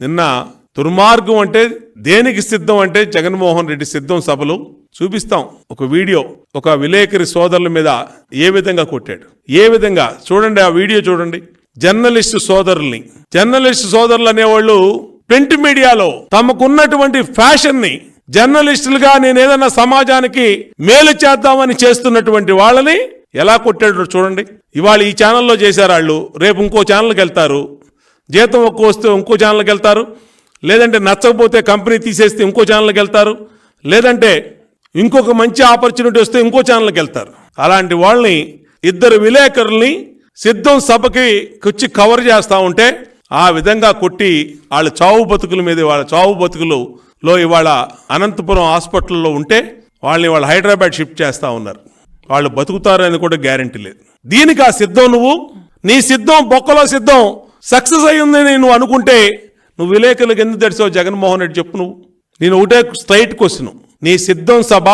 నిన్న దుర్మార్గం అంటే దేనికి సిద్ధం అంటే జగన్మోహన్ రెడ్డి సిద్ధం సభలు చూపిస్తాం. ఒక వీడియో ఒక విలేకరి సోదరుల మీద ఏ విధంగా కొట్టాడు, ఏ విధంగా చూడండి, ఆ వీడియో చూడండి. జర్నలిస్టు సోదరులు అనేవాళ్ళు ప్రింట్ మీడియాలో తమకున్నటువంటి ఫ్యాషన్ ని జర్నలిస్టులుగా నేను ఏదైనా సమాజానికి మేలు చేద్దామని చేస్తున్నటువంటి వాళ్ళని ఎలా కొట్టాడు చూడండి. ఇవాళ ఈ ఛానల్లో చేశారు వాళ్ళు, రేపు ఇంకో ఛానల్కి వెళ్తారు, జీతం ఒక్క వస్తే ఇంకో ఛానల్కి వెళ్తారు, లేదంటే నచ్చకపోతే కంపెనీ తీసేస్తే ఇంకో ఛానల్కి వెళ్తారు, లేదంటే ఇంకొక మంచి ఆపర్చునిటీ వస్తే ఇంకో ఛానల్కి వెళ్తారు. అలాంటి వాళ్ళని ఇద్దరు విలేకరుల్ని సిద్ధం సభకి వచ్చి కవర్ చేస్తూ ఉంటే ఆ విధంగా కొట్టి వాళ్ళ చావు బతుకుల మీద, వాళ్ళ చావు బతుకులలో ఇవాళ అనంతపురం హాస్పిటల్లో ఉంటే వాళ్ళని వాళ్ళ హైదరాబాద్ షిఫ్ట్ చేస్తూ ఉన్నారు. వాళ్ళు బతుకుతారని కూడా గ్యారంటీ లేదు. దీనికి ఆ సిద్ధం నీ సిద్ధం బొక్కలో సిద్ధం సక్సెస్ అయ్యిందని నువ్వు అనుకుంటే నువ్వు విలేకరులకు ఎందుకు తెడిచావు జగన్మోహన్ రెడ్డి చెప్పు. నేను ఒకటే స్ట్రైట్ క్వశ్చన్, నీ సిద్ధం సభ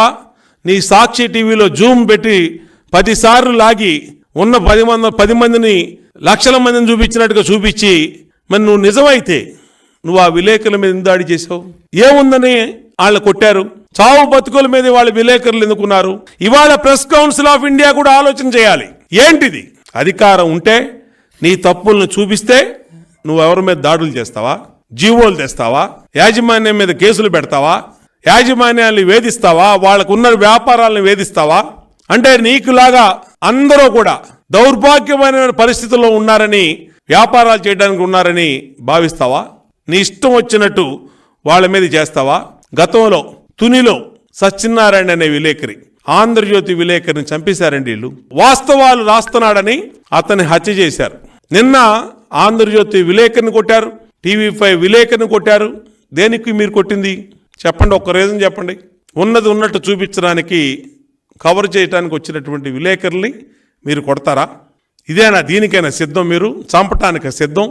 నీ సాక్షి టీవీలో జూమ్ పెట్టి 10 సార్లు లాగి ఉన్న 10 మందిని లక్షల మందిని చూపించినట్టుగా చూపించి మరి నువ్వు నిజమైతే నువ్వు ఆ విలేకరుల మీద దాడి చేసావు. ఏముందని వాళ్ళు కొట్టారు, చావు బతుకుల మీద వాళ్ళ విలేకరులు ఎందుకున్నారు. ఇవాళ ప్రెస్ కౌన్సిల్ ఆఫ్ ఇండియా కూడా ఆలోచన చేయాలి. ఏంటిది, అధికారం ఉంటే నీ తప్పులను చూపిస్తే నువ్వు ఎవరి మీద దాడులు చేస్తావా, జీవోలు తెస్తావా, యాజమాన్యం మీద కేసులు పెడతావా, యాజమాన్యాన్ని వేధిస్తావా, వాళ్ళకు ఉన్న వ్యాపారాలను వేధిస్తావా? అంటే నీకులాగా అందరూ కూడా దౌర్భాగ్యమైన పరిస్థితుల్లో ఉన్నారని, వ్యాపారాలు చేయడానికి ఉన్నారని భావిస్తావా? నీ ఇష్టం వచ్చినట్టు వాళ్ళ మీద చేస్తావా? గతంలో తునిలో సత్యనారాయణ అనే విలేకరి, ఆంధ్రజ్యోతి విలేకరిని చంపేశారండి వీళ్ళు. వాస్తవాలు రాస్తున్నాడని అతన్ని హత్య చేశారు. నిన్న ఆంధ్రజ్యోతి విలేకరిని కొట్టారు, TV5 విలేకరిని కొట్టారు. దేనికి మీరు కొట్టింది చెప్పండి, ఒక్క రీజన్ చెప్పండి. ఉన్నది ఉన్నట్టు చూపించడానికి, కవర్ చేయడానికి వచ్చినటువంటి విలేకరుల్ని మీరు కొడతారా? ఇదేనా, దీనికైనా సిద్ధం? మీరు చంపటానికి సిద్ధం?